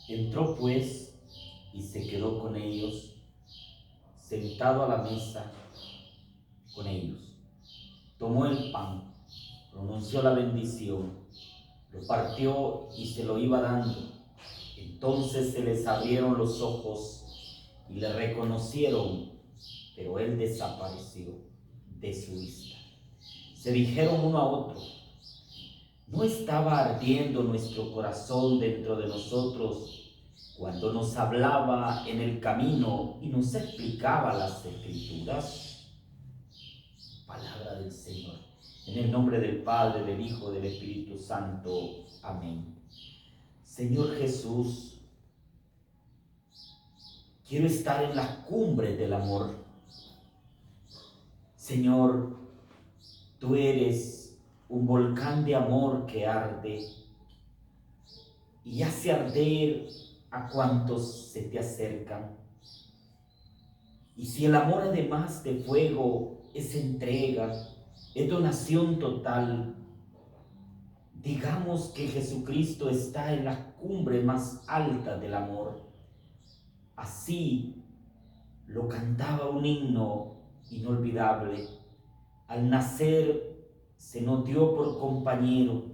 Entró pues y se quedó con ellos, sentado a la mesa con ellos. Tomó el pan, pronunció la bendición, lo partió y se lo iba dando. Entonces se les abrieron los ojos y le reconocieron, pero él desapareció de su vista. Se dijeron uno a otro: ¿no estaba ardiendo nuestro corazón dentro de nosotros cuando nos hablaba en el camino y nos explicaba las Escrituras? Palabra del Señor. En el nombre del Padre, del Hijo, del Espíritu Santo. Amén. Señor Jesús, quiero estar en las cumbres del amor. Señor, tú eres un volcán de amor que arde y hace arder a cuantos se te acercan. Y si el amor, además de fuego, es entrega, es donación total, digamos que Jesucristo está en la cumbre más alta del amor. Así lo cantaba un himno inolvidable. Al nacer se nos dio por compañero,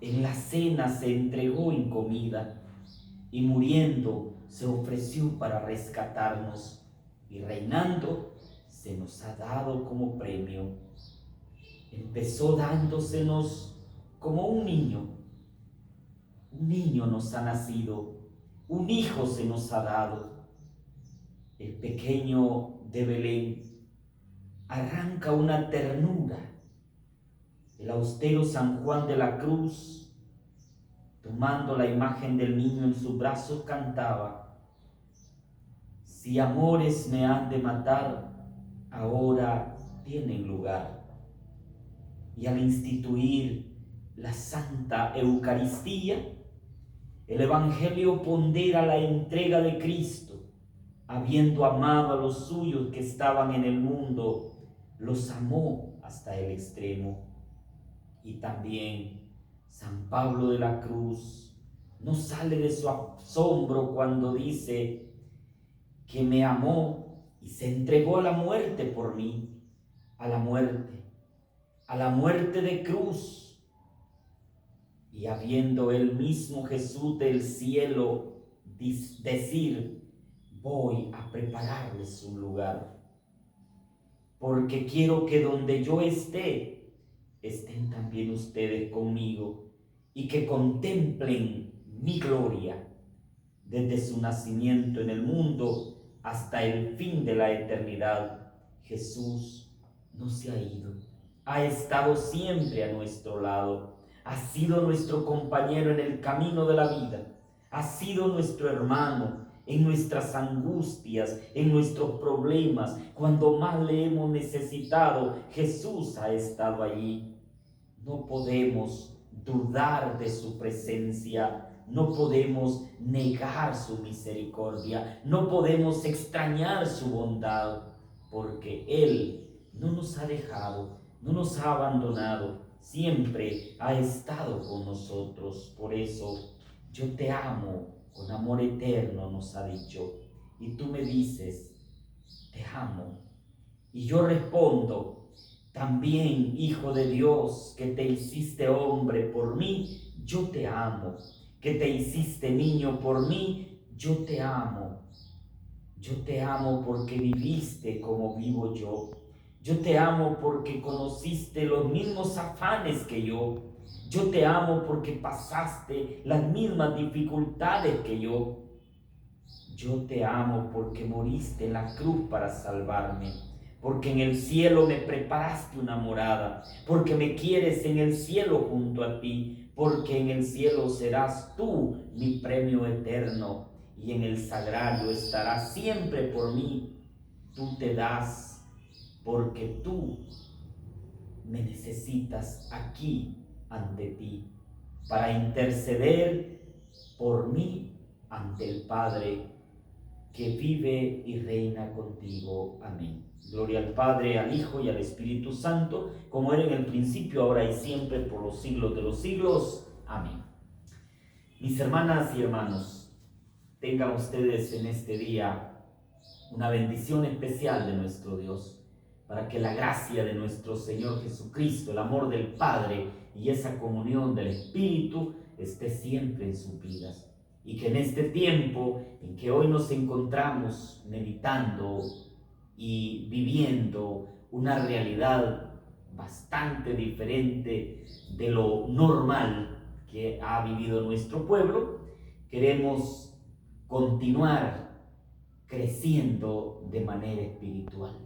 en la cena se entregó en comida, y muriendo se ofreció para rescatarnos, y reinando se nos ha dado como premio. Empezó dándosenos como un niño nos ha nacido, un hijo se nos ha dado. El pequeño de Belén arranca una ternura. El austero San Juan de la Cruz, tomando la imagen del niño en sus brazos, cantaba: si amores me han de matar, ahora tienen lugar. Y al instituir la Santa Eucaristía, el Evangelio pondera la entrega de Cristo. Habiendo amado a los suyos que estaban en el mundo, los amó hasta el extremo. Y también San Pablo de la Cruz no sale de su asombro cuando dice que me amó y se entregó a la muerte por mí, a la muerte de cruz. Y habiendo el mismo Jesús del cielo decir: voy a prepararles un lugar, porque quiero que donde yo esté, estén también ustedes conmigo, y que contemplen mi gloria desde su nacimiento en el mundo hasta el fin de la eternidad. Jesús no se ha ido, ha estado siempre a nuestro lado, ha sido nuestro compañero en el camino de la vida, ha sido nuestro hermano en nuestras angustias, en nuestros problemas. Cuando más le hemos necesitado, Jesús ha estado allí. No podemos dudar de su presencia, no podemos negar su misericordia, no podemos extrañar su bondad, porque Él no nos ha dejado, no nos ha abandonado, siempre ha estado con nosotros. Por eso, yo te amo con amor eterno, nos ha dicho. Y tú me dices: te amo. Y yo respondo: también, Hijo de Dios, que te hiciste hombre por mí, yo te amo. Que te hiciste niño por mí, yo te amo. Yo te amo porque viviste como vivo yo. Yo te amo porque conociste los mismos afanes que yo. Yo te amo porque pasaste las mismas dificultades que yo. Yo te amo porque moriste en la cruz para salvarme, porque en el cielo me preparaste una morada, porque me quieres en el cielo junto a ti, porque en el cielo serás tú mi premio eterno, y en el sagrario estarás siempre por mí. Tú te das porque tú me necesitas aquí ante ti, para interceder por mí ante el Padre, que vive y reina contigo. Amén. Gloria al Padre, al Hijo y al Espíritu Santo, como era en el principio, ahora y siempre, por los siglos de los siglos. Amén. Mis hermanas y hermanos, tengan ustedes en este día una bendición especial de nuestro Dios, para que la gracia de nuestro Señor Jesucristo, el amor del Padre y esa comunión del Espíritu esté siempre en sus vidas. Y que en este tiempo en que hoy nos encontramos meditando y viviendo una realidad bastante diferente de lo normal que ha vivido nuestro pueblo, queremos continuar creciendo de manera espiritual.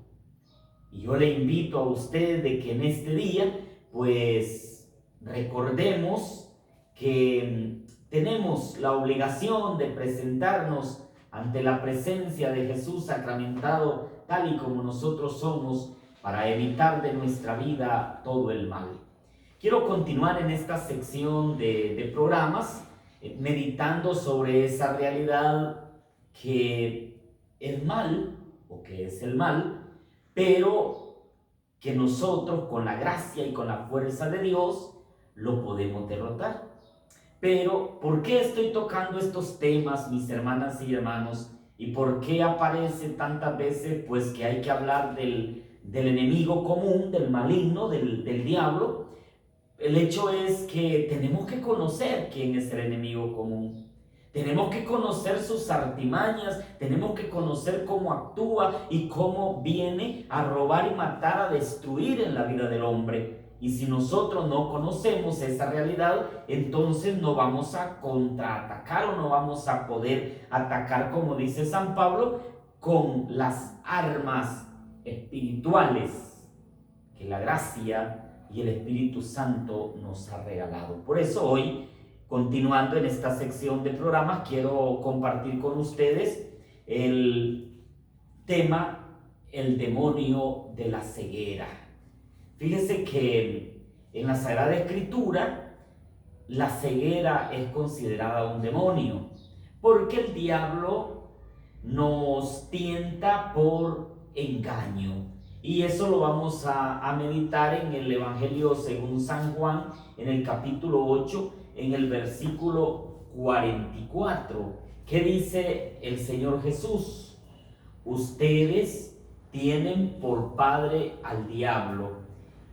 Y yo le invito a usted de que en este día, pues recordemos que tenemos la obligación de presentarnos ante la presencia de Jesús sacramentado tal y como nosotros somos, para evitar de nuestra vida todo el mal. Quiero continuar en esta sección de programas meditando sobre esa realidad que el mal, o que es el mal, pero que nosotros con la gracia y con la fuerza de Dios lo podemos derrotar. Pero, ¿por qué estoy tocando estos temas, mis hermanas y hermanos? ¿Y por qué aparece tantas veces pues que hay que hablar del enemigo común, del maligno, del diablo? El hecho es que tenemos que conocer quién es el enemigo común. Tenemos que conocer sus artimañas, tenemos que conocer cómo actúa y cómo viene a robar y matar, a destruir en la vida del hombre. Y si nosotros no conocemos esa realidad, entonces no vamos a contraatacar o no vamos a poder atacar, como dice San Pablo, con las armas espirituales que la gracia y el Espíritu Santo nos ha regalado. Por eso hoy, continuando en esta sección de programas, quiero compartir con ustedes el tema, el demonio de la ceguera. Fíjese que en la Sagrada Escritura la ceguera es considerada un demonio, porque el diablo nos tienta por engaño. Y eso lo vamos a meditar en el Evangelio según San Juan, en el capítulo 8, en el versículo 44. ¿Qué dice el Señor Jesús? Ustedes tienen por padre al diablo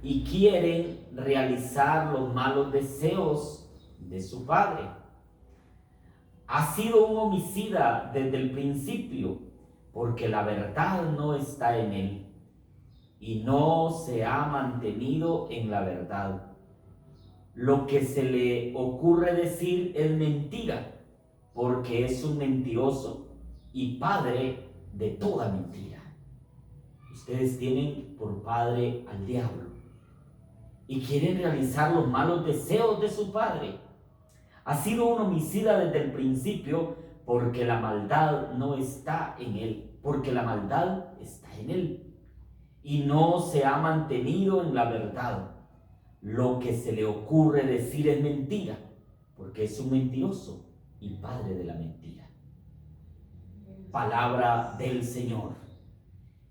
y quieren realizar los malos deseos de su padre. Ha sido un homicida desde el principio, porque la verdad no está en él y no se ha mantenido en la verdad. Lo que se le ocurre decir es mentira, porque es un mentiroso y padre de toda mentira. Ustedes tienen por padre al diablo y quieren realizar los malos deseos de su padre. Ha sido un homicida desde el principio, porque la maldad no está en él, porque la maldad está en él y no se ha mantenido en la verdad. Lo que se le ocurre decir es mentira, porque es un mentiroso y padre de la mentira. Palabra del Señor.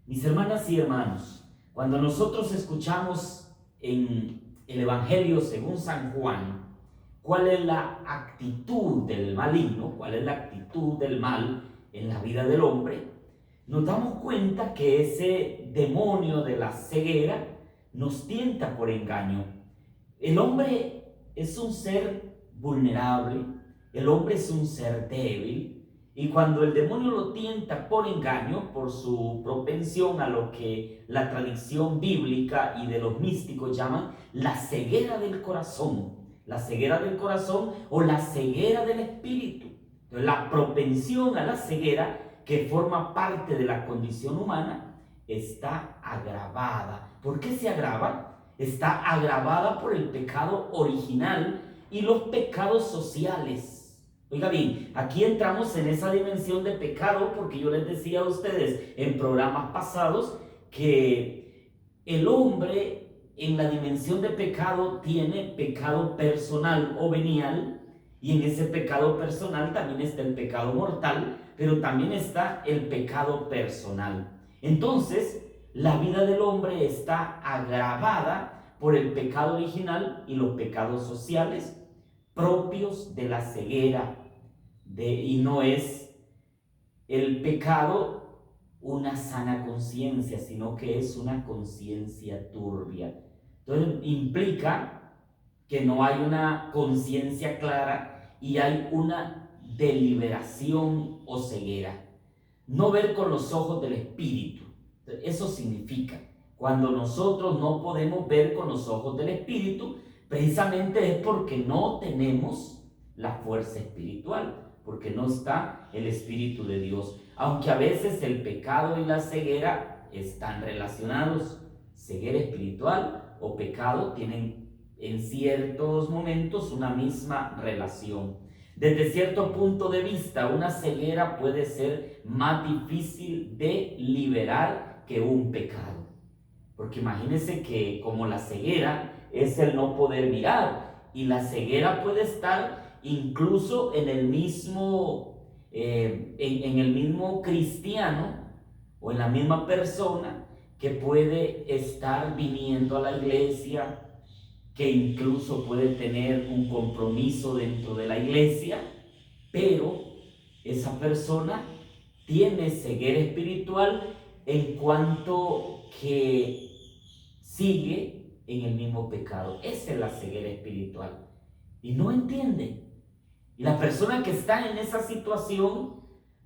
Mis hermanas y hermanos, cuando nosotros escuchamos en el Evangelio según San Juan, ¿cuál es la actitud del maligno? ¿Cuál es la actitud del mal en la vida del hombre? Nos damos cuenta que ese demonio de la ceguera nos tienta por engaño. El hombre es un ser vulnerable, el hombre es un ser débil, y cuando el demonio lo tienta por engaño, por su propensión a lo que la tradición bíblica y de los místicos llaman la ceguera del corazón, o la ceguera del espíritu. Entonces, la propensión a la ceguera, que forma parte de la condición humana, está agravada. ¿Por qué se agrava? Está agravada por el pecado original y los pecados sociales. Oiga bien, aquí entramos en esa dimensión de pecado, porque yo les decía a ustedes en programas pasados que el hombre en la dimensión de pecado tiene pecado personal o venial, y en ese pecado personal también está el pecado mortal, pero también está el pecado personal. Entonces, la vida del hombre está agravada por el pecado original y los pecados sociales propios de la ceguera, y no es el pecado una sana conciencia, sino que es una conciencia turbia. Entonces implica que no hay una conciencia clara y hay una deliberación o ceguera. No ver con los ojos del espíritu. Eso significa, cuando nosotros no podemos ver con los ojos del espíritu, precisamente es porque no tenemos la fuerza espiritual, porque no está el Espíritu de Dios. Aunque a veces el pecado y la ceguera están relacionados. Ceguera espiritual o pecado tienen en ciertos momentos una misma relación. Desde cierto punto de vista, una ceguera puede ser más difícil de liberar que un pecado. Porque imagínense que como la ceguera es el no poder mirar, y la ceguera puede estar incluso en el mismo, en el mismo cristiano o en la misma persona que puede estar viniendo a la iglesia, que incluso puede tener un compromiso dentro de la iglesia, pero esa persona tiene ceguera espiritual en cuanto que sigue en el mismo pecado. Esa es la ceguera espiritual. Y no entiende. Y la persona que está en esa situación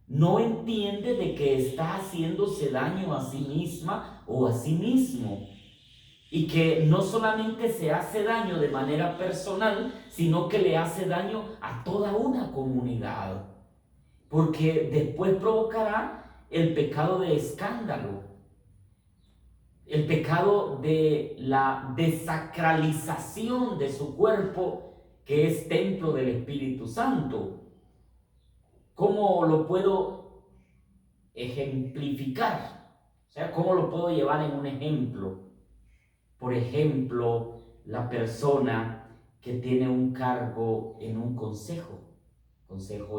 no entiende de que está haciéndose daño a sí misma o a sí mismo. Y que no solamente se hace daño de manera personal, sino que le hace daño a toda una comunidad. Porque después provocará el pecado de escándalo, el pecado de la desacralización de su cuerpo, que es templo del Espíritu Santo. ¿Cómo lo puedo ejemplificar? O sea, ¿cómo lo puedo llevar en un ejemplo? Por ejemplo, la persona que tiene un cargo en un consejo,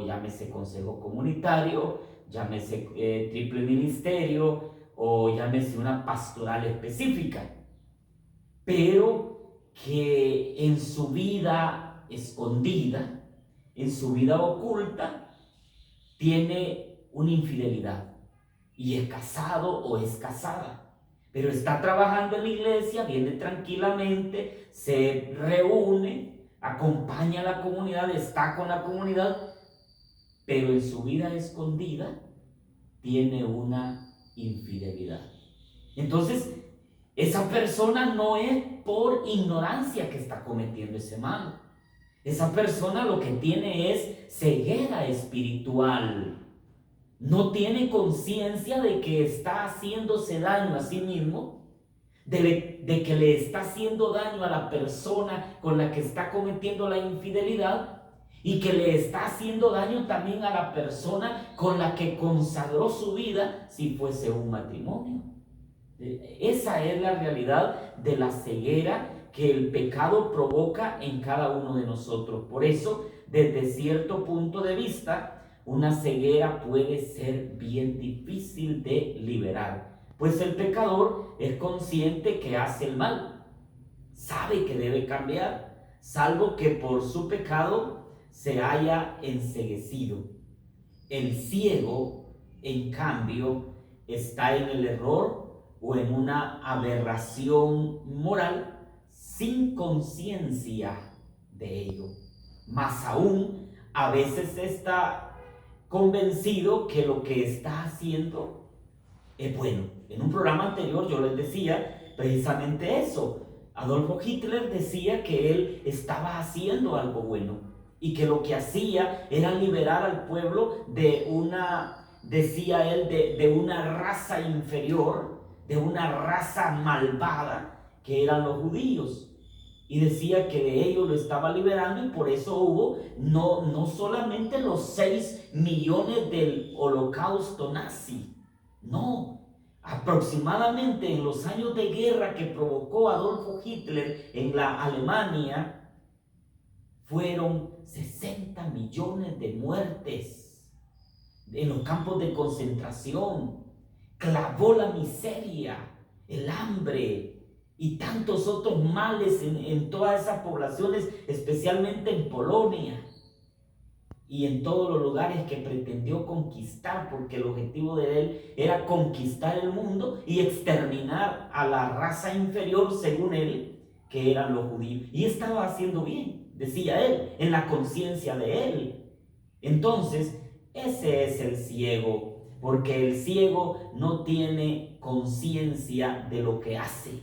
llámese consejo comunitario, llámese triple ministerio o llámese una pastoral específica, pero que en su vida escondida, en su vida oculta, tiene una infidelidad y es casado o es casada. Pero está trabajando en la iglesia, viene tranquilamente, se reúne, acompaña a la comunidad, está con la comunidad, pero en su vida escondida tiene una infidelidad. Entonces, esa persona no es por ignorancia que está cometiendo ese mal. Esa persona lo que tiene es ceguera espiritual. No tiene conciencia de que está haciéndose daño a sí mismo, de que le está haciendo daño a la persona con la que está cometiendo la infidelidad y que le está haciendo daño también a la persona con la que consagró su vida si fuese un matrimonio. Esa es la realidad de la ceguera que el pecado provoca en cada uno de nosotros. Por eso, desde cierto punto de vista, una ceguera puede ser bien difícil de liberar, pues el pecador es consciente que hace el mal, sabe que debe cambiar, salvo que por su pecado se haya enceguecido. El ciego, en cambio, está en el error o en una aberración moral sin conciencia de ello. Más aún, a veces está convencido que lo que está haciendo es bueno. En un programa anterior yo les decía precisamente eso. Adolfo Hitler decía que él estaba haciendo algo bueno y que lo que hacía era liberar al pueblo de una, decía él, de una raza inferior, de una raza malvada que eran los judíos. Y decía que de ellos lo estaba liberando, y por eso hubo no solamente los 6 millones del holocausto nazi, no, aproximadamente en los años de guerra que provocó Adolfo Hitler en la Alemania, fueron 60 millones de muertes en los campos de concentración. Clavó la miseria, el hambre y tantos otros males en todas esas poblaciones, especialmente en Polonia. y en todos los lugares que pretendió conquistar, porque el objetivo de él era conquistar el mundo y exterminar a la raza inferior, según él, que eran los judíos. Y estaba haciendo bien, decía él, en la conciencia de él. Entonces, ese es el ciego, porque el ciego no tiene conciencia de lo que hace.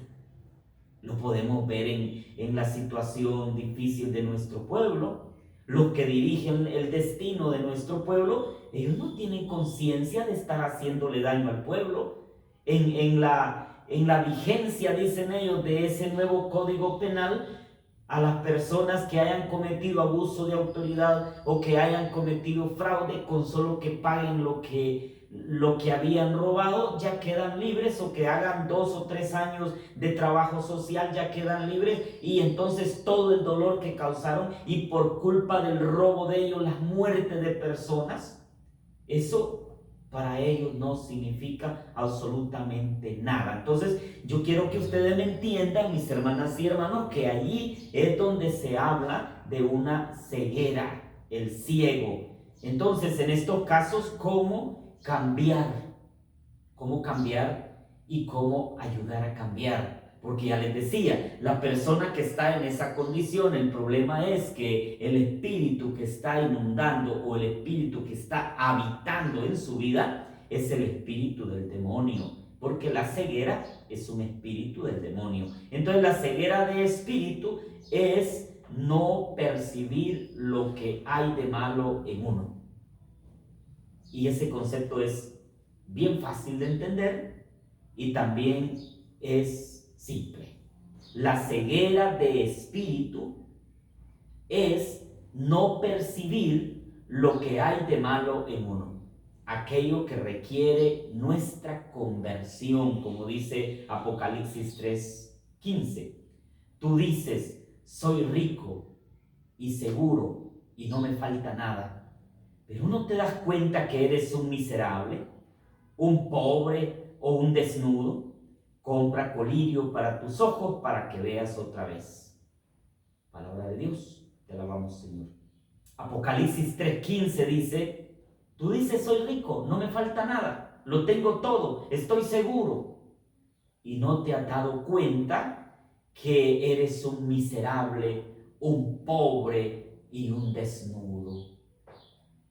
Lo podemos ver en la situación difícil de nuestro pueblo. Los que dirigen el destino de nuestro pueblo, ellos no tienen conciencia de estar haciéndole daño al pueblo. En la vigencia, dicen ellos, de ese nuevo código penal, a las personas que hayan cometido abuso de autoridad o que hayan cometido fraude, con solo que paguen lo que habían robado, ya quedan libres, o que hagan 2 o 3 años de trabajo social, ya quedan libres, y entonces todo el dolor que causaron y por culpa del robo de ellos, las muertes de personas, eso para ellos no significa absolutamente nada. Entonces yo quiero que ustedes me entiendan, mis hermanas y hermanos, que allí es donde se habla de una ceguera, el ciego. Entonces, en estos casos, ¿cómo cambiar y cómo ayudar a cambiar? Porque ya les decía, la persona que está en esa condición, el problema es que el espíritu que está inundando o el espíritu que está habitando en su vida es el espíritu del demonio, porque la ceguera es un espíritu del demonio. Entonces la ceguera de espíritu es no percibir lo que hay de malo en uno. Y ese concepto es bien fácil de entender y también es simple. La ceguera de espíritu es no percibir lo que hay de malo en uno, aquello que requiere nuestra conversión, como dice Apocalipsis 3:15. Tú dices, soy rico y seguro y no me falta nada, pero ¿no te das cuenta que eres un miserable, un pobre o un desnudo? Compra colirio para tus ojos para que veas otra vez. Palabra de Dios, te alabamos, Señor. Apocalipsis 3:15 dice, tú dices, soy rico, no me falta nada, lo tengo todo, estoy seguro. Y no te has dado cuenta que eres un miserable, un pobre y un desnudo.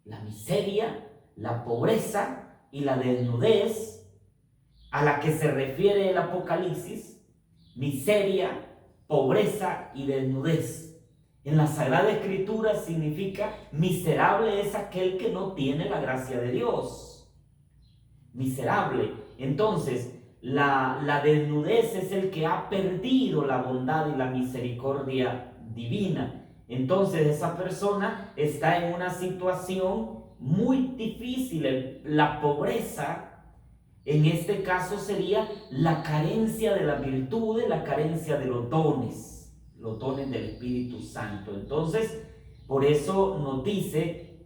La miseria, la pobreza y la desnudez a la que se refiere el Apocalipsis, miseria, pobreza y desnudez, en la Sagrada Escritura significa miserable es aquel que no tiene la gracia de Dios. Miserable. Entonces, la desnudez es el que ha perdido la bondad y la misericordia divina. Entonces, esa persona está en una situación muy difícil. La pobreza, en este caso, sería la carencia de las virtudes, la carencia de los dones del Espíritu Santo. Entonces, por eso nos dice,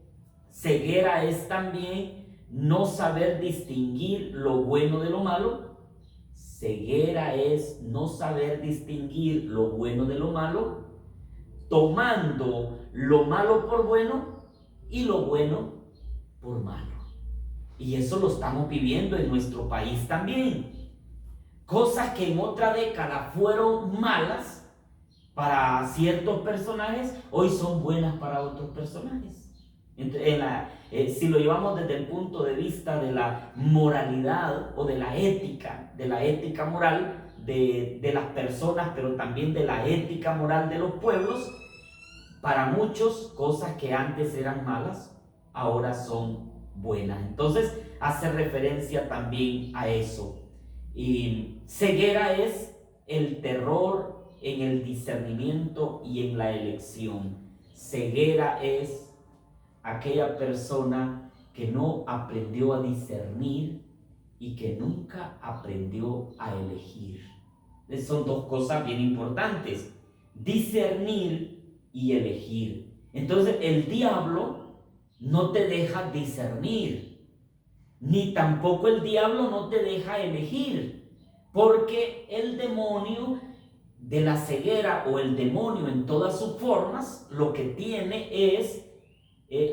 ceguera es también no saber distinguir lo bueno de lo malo. Ceguera es no saber distinguir lo bueno de lo malo, tomando lo malo por bueno y lo bueno por malo. Y eso lo estamos viviendo en nuestro país también. Cosas que en otra década fueron malas para ciertos personajes, hoy son buenas para otros personajes. Si lo llevamos desde el punto de vista de la moralidad o de la ética moral de las personas, pero también de la ética moral de los pueblos, para muchos cosas que antes eran malas, ahora son buenas. Entonces hace referencia también a eso. Y ceguera es el terror en el discernimiento y en la elección. Ceguera es aquella persona que no aprendió a discernir y que nunca aprendió a elegir. Son dos cosas bien importantes: discernir y elegir. Entonces el diablo no te deja discernir, ni tampoco el diablo no te deja elegir, porque el demonio de la ceguera o el demonio en todas sus formas lo que tiene es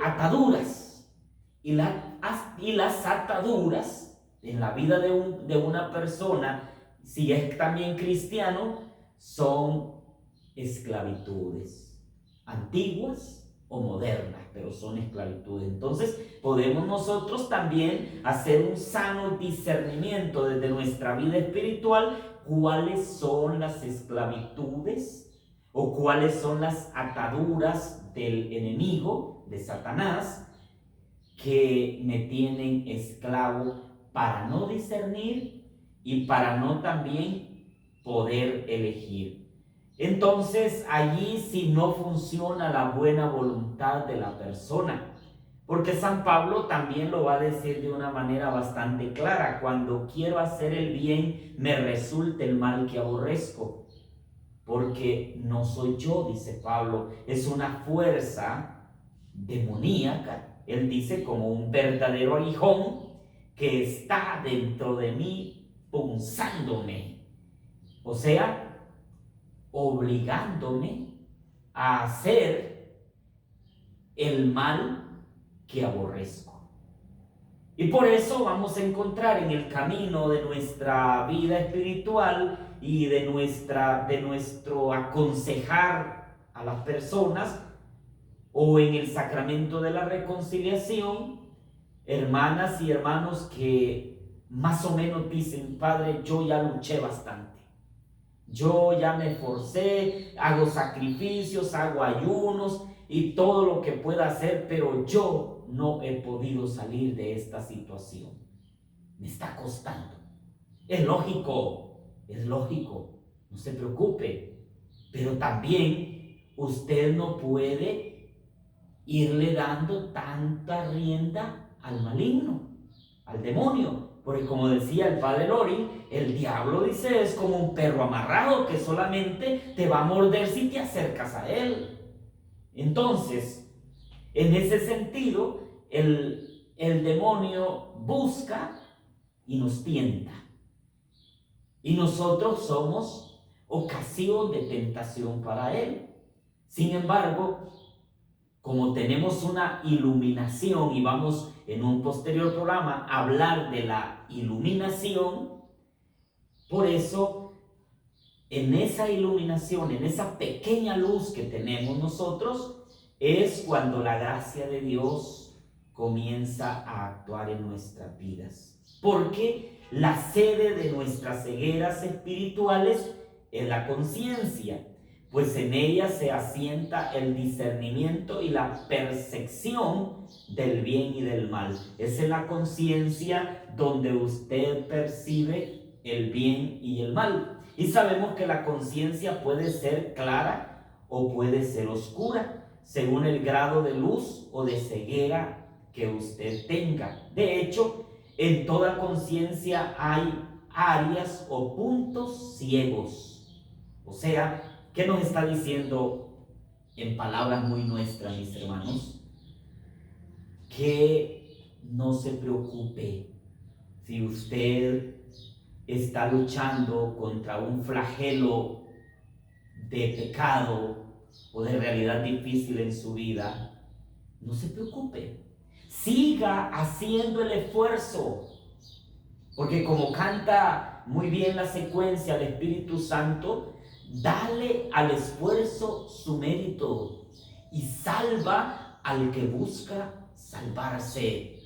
ataduras. Y las ataduras en la vida de una persona, si es también cristiano, son esclavitudes, antiguas o modernas, pero son esclavitudes. Entonces podemos nosotros también hacer un sano discernimiento desde nuestra vida espiritual, cuáles son las esclavitudes o cuáles son las ataduras del enemigo, de Satanás, que me tienen esclavo para no discernir y para no también poder elegir. Entonces allí sí no funciona la buena voluntad de la persona, porque San Pablo también lo va a decir de una manera bastante clara: cuando quiero hacer el bien me resulta el mal que aborrezco, porque no soy yo, dice Pablo, es una fuerza demoníaca. Él dice, como un verdadero aguijón que está dentro de mí punzándome, o sea, obligándome a hacer el mal que aborrezco. Y por eso vamos a encontrar en el camino de nuestra vida espiritual y de nuestro aconsejar a las personas, o en el sacramento de la reconciliación, hermanas y hermanos que más o menos dicen: Padre, yo ya luché bastante, yo ya me esforcé, hago sacrificios, hago ayunos y todo lo que pueda hacer, pero yo no he podido salir de esta situación. Me está costando. Es lógico, no se preocupe, pero también usted no puede irle dando tanta rienda al maligno, al demonio. Porque como decía el padre Lori, el diablo, dice, es como un perro amarrado que solamente te va a morder si te acercas a él. Entonces, en ese sentido, el demonio busca y nos tienta. Y nosotros somos ocasión de tentación para él. Sin embargo, como tenemos una iluminación, y vamos en un posterior programa a hablar de la iluminación, por eso en esa iluminación, en esa pequeña luz que tenemos nosotros, es cuando la gracia de Dios comienza a actuar en nuestras vidas. Porque la sede de nuestras cegueras espirituales es la conciencia, pues en ella se asienta el discernimiento y la percepción del bien y del mal. Es en la conciencia donde usted percibe el bien y el mal. Y sabemos que la conciencia puede ser clara o puede ser oscura, según el grado de luz o de ceguera que usted tenga. De hecho, en toda conciencia hay áreas o puntos ciegos. O sea, ¿qué nos está diciendo en palabras muy nuestras, mis hermanos? Que no se preocupe si usted está luchando contra un flagelo de pecado o de realidad difícil en su vida. No se preocupe, siga haciendo el esfuerzo, porque como canta muy bien la secuencia del Espíritu Santo, dale al esfuerzo su mérito y salva al que busca salvarse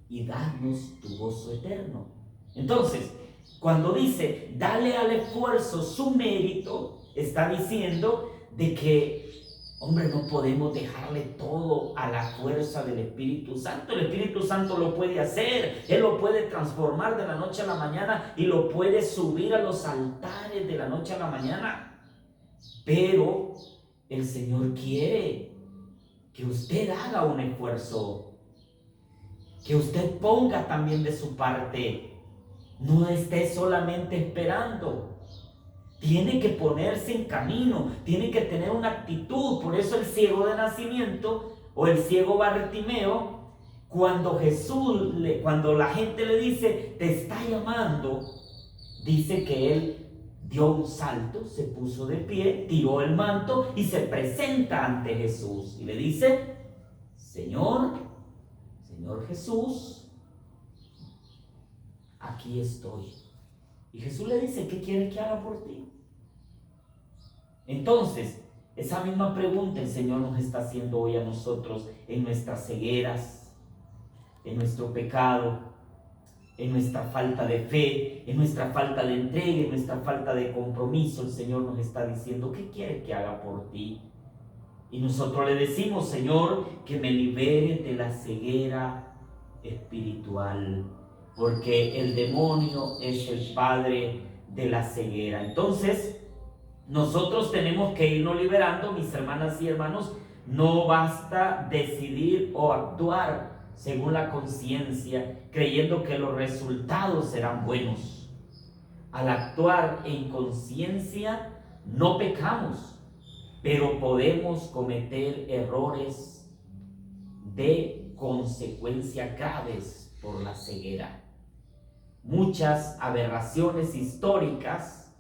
y danos tu gozo eterno. Entonces, cuando dice dale al esfuerzo su mérito, está diciendo de que, hombre, no podemos dejarle todo a la fuerza del Espíritu Santo. El Espíritu Santo lo puede hacer, Él lo puede transformar de la noche a la mañana y lo puede subir a los altares de la noche a la mañana. Pero el Señor quiere que usted haga un esfuerzo, que usted ponga también de su parte. No esté solamente esperando. Tiene que ponerse en camino, tiene que tener una actitud. Por eso el ciego de nacimiento o el ciego Bartimeo, cuando la gente le dice te está llamando, dice que él dio un salto, se puso de pie, tiró el manto y se presenta ante Jesús y le dice: Señor Jesús, aquí estoy. Y Jesús le dice, ¿qué quieres que haga por ti? Entonces, esa misma pregunta el Señor nos está haciendo hoy a nosotros en nuestras cegueras, en nuestro pecado, en nuestra falta de fe, en nuestra falta de entrega, en nuestra falta de compromiso. El Señor nos está diciendo, ¿qué quiere que haga por ti? Y nosotros le decimos, Señor, que me libere de la ceguera espiritual, porque el demonio es el padre de la ceguera. Entonces, nosotros tenemos que irnos liberando, mis hermanas y hermanos. No basta decidir o actuar según la conciencia, creyendo que los resultados serán buenos. Al actuar en conciencia, no pecamos, pero podemos cometer errores de consecuencias graves por la ceguera. Muchas aberraciones históricas,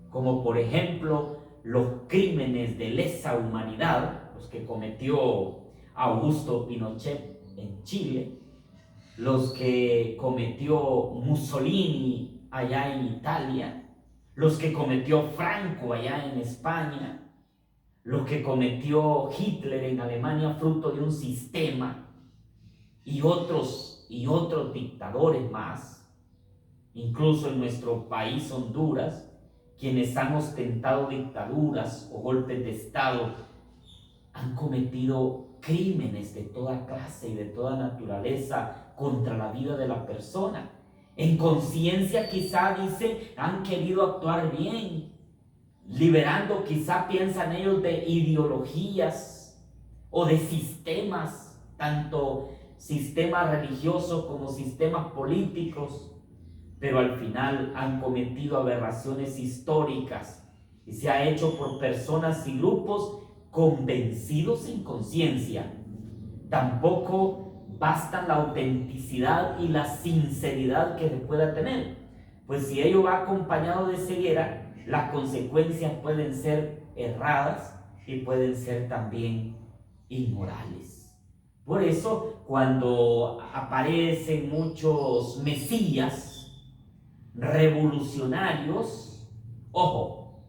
como por ejemplo los crímenes de lesa humanidad, los que cometió Augusto Pinochet en Chile, los que cometió Mussolini allá en Italia, los que cometió Franco allá en España, lo que cometió Hitler en Alemania, fruto de un sistema, y otros dictadores más, incluso en nuestro país Honduras, quienes han ostentado dictaduras o golpes de Estado han cometido crímenes de toda clase y de toda naturaleza contra la vida de la persona. En conciencia quizá, dice, han querido actuar bien, liberando, quizá piensan ellos, de ideologías o de sistemas, tanto sistemas religiosos como sistemas políticos, pero al final han cometido aberraciones históricas y se ha hecho por personas y grupos convencidos en conciencia. Tampoco bastan la autenticidad y la sinceridad que se pueda tener, pues si ello va acompañado de ceguera, las consecuencias pueden ser erradas y pueden ser también inmorales. Por eso, cuando aparecen muchos mesías revolucionarios, ojo,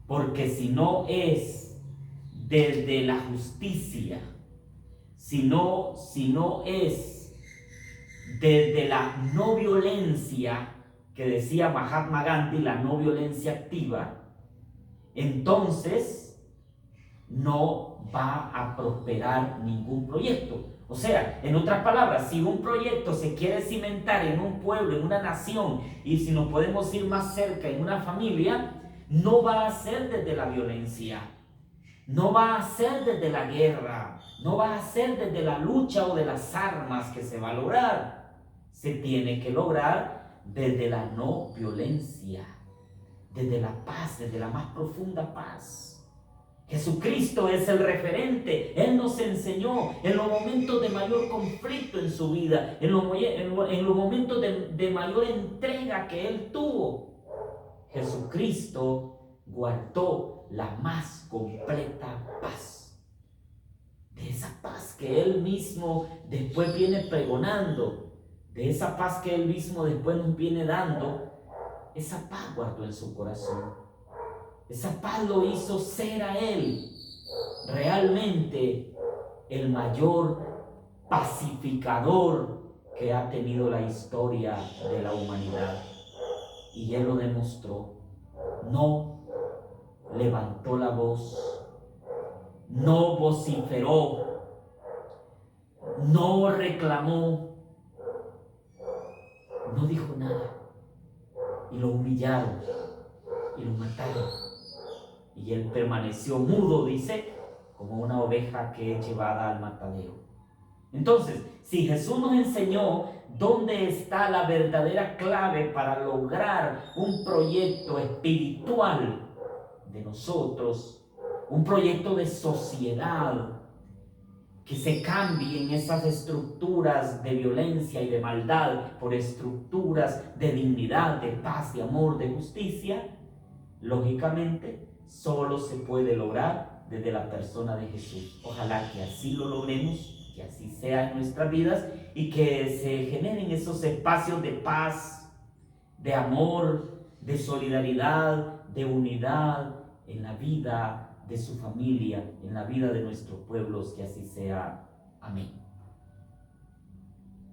porque si no es desde la justicia, si no es desde la no violencia que decía Mahatma Gandhi, la no violencia activa, entonces no va a prosperar ningún proyecto. O sea, en otras palabras, si un proyecto se quiere cimentar en un pueblo, en una nación, y si nos podemos ir más cerca, en una familia, no va a ser desde la violencia, no va a ser desde la guerra, no va a ser desde la lucha o de las armas que se va a lograr. Se tiene que lograr desde la no violencia, desde la paz, desde la más profunda paz. Jesucristo es el referente. Él nos enseñó en los momentos de mayor conflicto en su vida, en los momentos de mayor entrega que Él tuvo. Jesucristo guardó la más completa paz. De esa paz que Él mismo después viene pregonando, de esa paz que Él mismo después nos viene dando, esa paz guardó en su corazón. Esa paz lo hizo ser a Él realmente el mayor pacificador que ha tenido la historia de la humanidad. Y Él lo demostró. No levantó la voz, no vociferó, no reclamó, no dijo nada. Y lo humillaron y lo mataron. Y Él permaneció mudo, dice, como una oveja que es llevada al matadero. Entonces, si Jesús nos enseñó dónde está la verdadera clave para lograr un proyecto espiritual de nosotros, un proyecto de sociedad, que se cambien esas estructuras de violencia y de maldad por estructuras de dignidad, de paz, de amor, de justicia, lógicamente, solo se puede lograr desde la persona de Jesús. Ojalá que así lo logremos, que así sea en nuestras vidas y que se generen esos espacios de paz, de amor, de solidaridad, de unidad en la vida de su familia, en la vida de nuestros pueblos, que así sea. Amén.